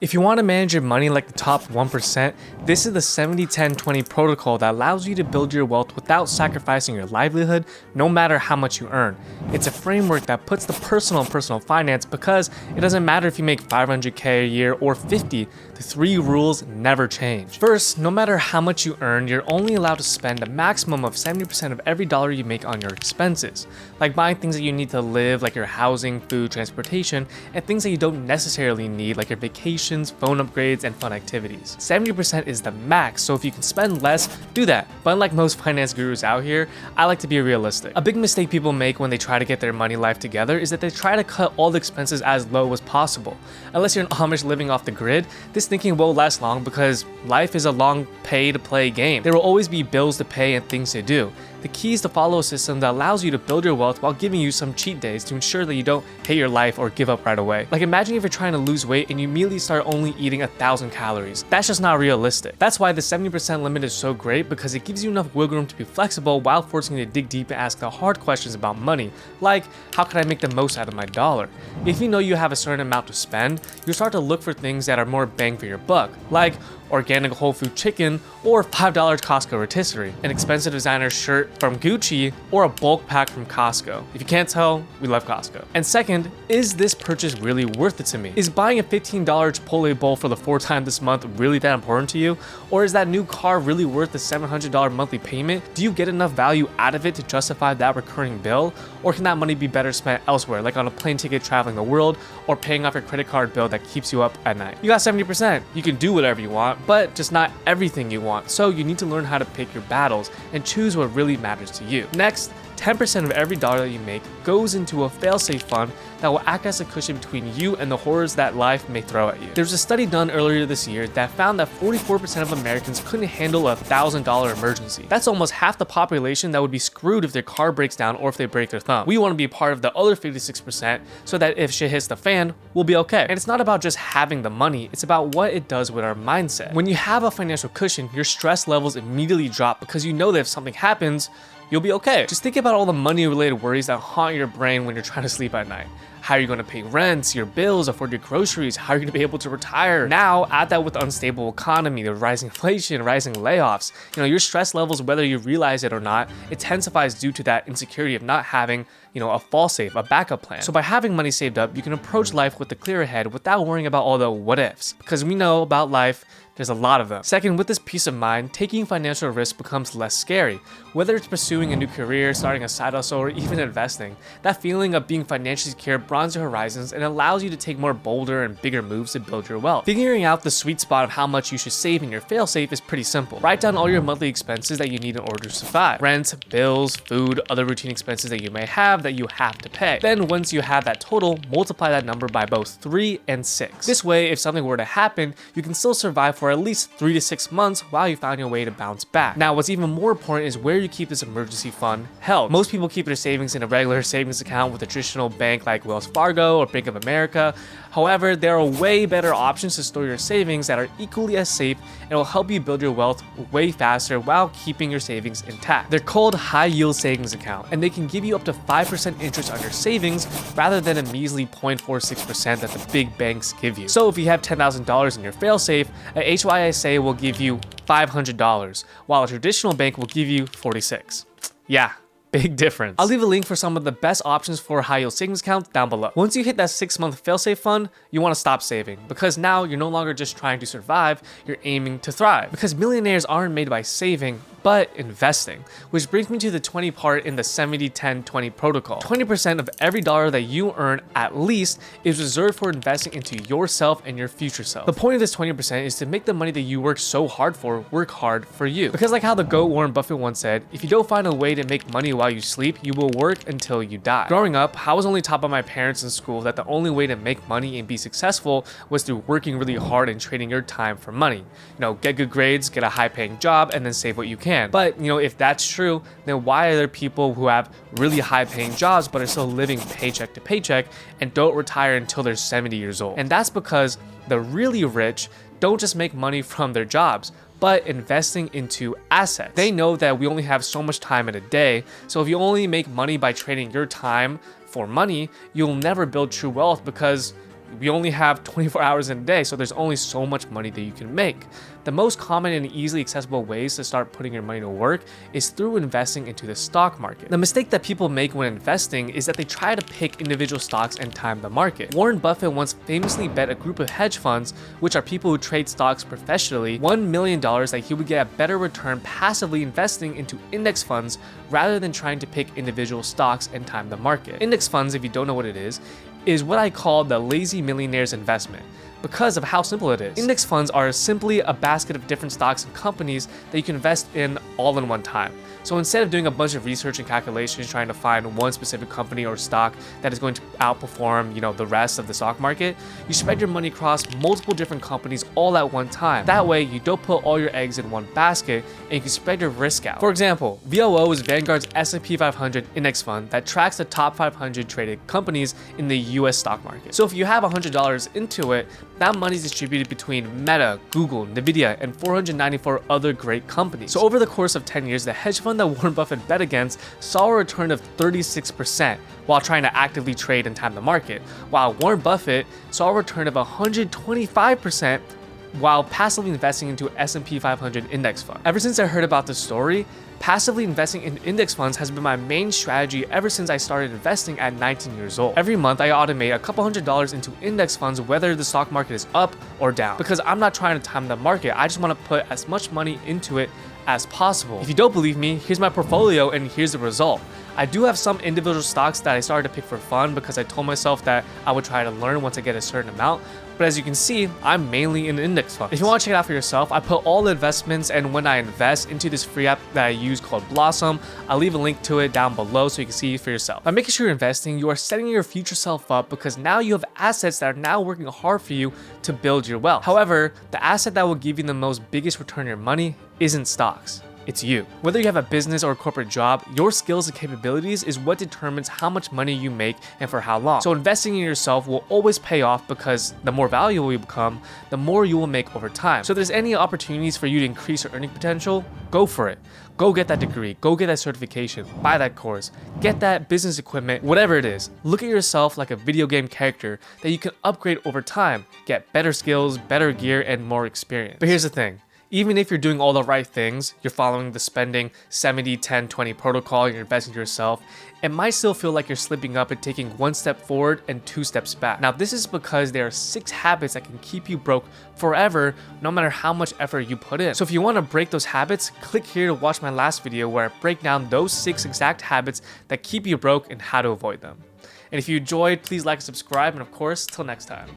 If you want to manage your money like the top 1%, this is the 70-10-20 protocol that allows you to build your wealth without sacrificing your livelihood, no matter how much you earn. It's a framework that puts the personal finance because it doesn't matter if you make $500K a year or 50, the three rules never change. First, no matter how much you earn, you're only allowed to spend a maximum of 70% of every dollar you make on your expenses, like buying things that you need to live, like your housing, food, transportation, and things that you don't necessarily need, like your vacation, phone upgrades, and fun activities. 70% is the max, so if you can spend less, do that. But unlike most finance gurus out here, I like to be realistic. A big mistake people make when they try to get their money life together is that they try to cut all the expenses as low as possible. Unless you're an Amish living off the grid, this thinking won't last long because life is a long pay-to-play game. There will always be bills to pay and things to do. The key is to follow a system that allows you to build your wealth while giving you some cheat days to ensure that you don't hate your life or give up right away. Like imagine if you're trying to lose weight and you immediately start only eating 1,000 calories. That's just not realistic. That's why the 70% limit is so great, because it gives you enough wiggle room to be flexible while forcing you to dig deep and ask the hard questions about money, like how can I make the most out of my dollar? If you know you have a certain amount to spend, you'll start to look for things that are more bang for your buck, like organic whole food chicken or $5 Costco rotisserie, an expensive designer shirt from Gucci, or a bulk pack from Costco. If you can't tell, we love Costco. And second, is this purchase really worth it to me? Is buying a $15 Chipotle bowl for the 4th time this month really that important to you? Or is that new car really worth the $700 monthly payment? Do you get enough value out of it to justify that recurring bill? Or can that money be better spent elsewhere, like on a plane ticket traveling the world, or paying off your credit card bill that keeps you up at night? You got 70%. You can do whatever you want, but just not everything you want. So you need to learn how to pick your battles and choose what really matters to you. Next, 10% of every dollar that you make goes into a fail-safe fund that will act as a cushion between you and the horrors that life may throw at you. There's a study done earlier this year that found that 44% of Americans couldn't handle a $1,000 emergency. That's almost half the population that would be screwed if their car breaks down or if they break their thumb. We want to be part of the other 56% so that if shit hits the fan, we'll be okay. And it's not about just having the money, it's about what it does with our mindset. When you have a financial cushion, your stress levels immediately drop because you know that if something happens, you'll be okay. Just think about all the money-related worries that haunt your brain when you're trying to sleep at night. How are you going to pay rents, your bills, afford your groceries? How are you going to be able to retire? Now, add that with the unstable economy, the rising inflation, rising layoffs. Your stress levels, whether you realize it or not, intensifies due to that insecurity of not having, a fall safe, a backup plan. So by having money saved up, you can approach life with a clearer head without worrying about all the what ifs. Because we know about life, there's a lot of them. Second, with this peace of mind, taking financial risk becomes less scary. Whether it's pursuing a new career, starting a side hustle, or even investing, that feeling of being financially secure broadens your horizons and allows you to take more bolder and bigger moves to build your wealth. Figuring out the sweet spot of how much you should save in your fail-safe is pretty simple. Write down all your monthly expenses that you need in order to survive. Rent, bills, food, other routine expenses that you may have that you have to pay. Then once you have that total, multiply that number by both 3 and 6. This way, if something were to happen, you can still survive for at least 3 to 6 months while you find your way to bounce back. Now, what's even more important is where you keep this emergency fund held. Most people keep their savings in a regular savings account with a traditional bank like Wells Fargo or Bank of America. However, there are way better options to store your savings that are equally as safe and will help you build your wealth way faster while keeping your savings intact. They're called high-yield savings account, and they can give you up to 5% interest on your savings rather than a measly 0.46% that the big banks give you. So if you have $10,000 in your fail-safe, a HYSA will give you $500, while a traditional bank will give you $46. Yeah. Big difference. I'll leave a link for some of the best options for high-yield savings accounts down below. Once you hit that 6-month failsafe fund, you want to stop saving because now you're no longer just trying to survive, you're aiming to thrive. Because millionaires aren't made by saving, but investing. Which brings me to the 20 part in the 70-10-20 protocol. 20% of every dollar that you earn at least is reserved for investing into yourself and your future self. The point of this 20% is to make the money that you work so hard for work hard for you. Because like how the GOAT Warren Buffett once said, if you don't find a way to make money while you sleep, you will work until you die. Growing up, I was only taught by my parents in school that the only way to make money and be successful was through working really hard and trading your time for money. Get good grades, get a high-paying job, and then save what you can. But if that's true, then why are there people who have really high-paying jobs but are still living paycheck to paycheck and don't retire until they're 70 years old? And that's because the really rich don't just make money from their jobs, but investing into assets. They know that we only have so much time in a day, so if you only make money by trading your time for money, you'll never build true wealth because we only have 24 hours in a day, so there's only so much money that you can make. The most common and easily accessible ways to start putting your money to work is through investing into the stock market. The mistake that people make when investing is that they try to pick individual stocks and time the market. Warren Buffett once famously bet a group of hedge funds, which are people who trade stocks professionally, $1 million that he would get a better return passively investing into index funds rather than trying to pick individual stocks and time the market. Index funds, if you don't know what it is what I call the lazy millionaire's investment, because of how simple it is. Index funds are simply a basket of different stocks and companies that you can invest in all in one time. So instead of doing a bunch of research and calculations trying to find one specific company or stock that is going to outperform, the rest of the stock market, you spread your money across multiple different companies all at one time. That way, you don't put all your eggs in one basket and you can spread your risk out. For example, VOO is Vanguard's S&P 500 index fund that tracks the top 500 traded companies in the US stock market. So if you have $100 into it, that money is distributed between Meta, Google, Nvidia, and 494 other great companies. So over the course of 10 years, the hedge fund that Warren Buffett bet against saw a return of 36% while trying to actively trade and time the market, while Warren Buffett saw a return of 125% while passively investing into S&P 500 index fund. Ever since I heard about this story, passively investing in index funds has been my main strategy ever since I started investing at 19 years old. Every month, I automate a couple $100s into index funds whether the stock market is up or down. Because I'm not trying to time the market, I just want to put as much money into it as possible. If you don't believe me, here's my portfolio and here's the result. I do have some individual stocks that I started to pick for fun because I told myself that I would try to learn once I get a certain amount. But as you can see, I'm mainly in index funds. If you want to check it out for yourself, I put all the investments and when I invest into this free app that I use called Blossom. I'll leave a link to it down below so you can see it for yourself. By making sure you're investing, you are setting your future self up because now you have assets that are now working hard for you to build your wealth. However, the asset that will give you the most biggest return on your money isn't stocks. It's you. Whether you have a business or a corporate job, your skills and capabilities is what determines how much money you make and for how long. So investing in yourself will always pay off because the more valuable you become, the more you will make over time. So if there's any opportunities for you to increase your earning potential, go for it. Go get that degree, go get that certification, buy that course, get that business equipment, whatever it is. Look at yourself like a video game character that you can upgrade over time, get better skills, better gear, and more experience. But here's the thing. Even if you're doing all the right things, you're following the spending 70-10-20 protocol, you're investing in yourself, it might still feel like you're slipping up and taking one step forward and 2 steps back. Now, this is because there are 6 habits that can keep you broke forever, no matter how much effort you put in. So if you want to break those habits, click here to watch my last video where I break down those 6 exact habits that keep you broke and how to avoid them. And if you enjoyed, please like and subscribe, and of course, till next time.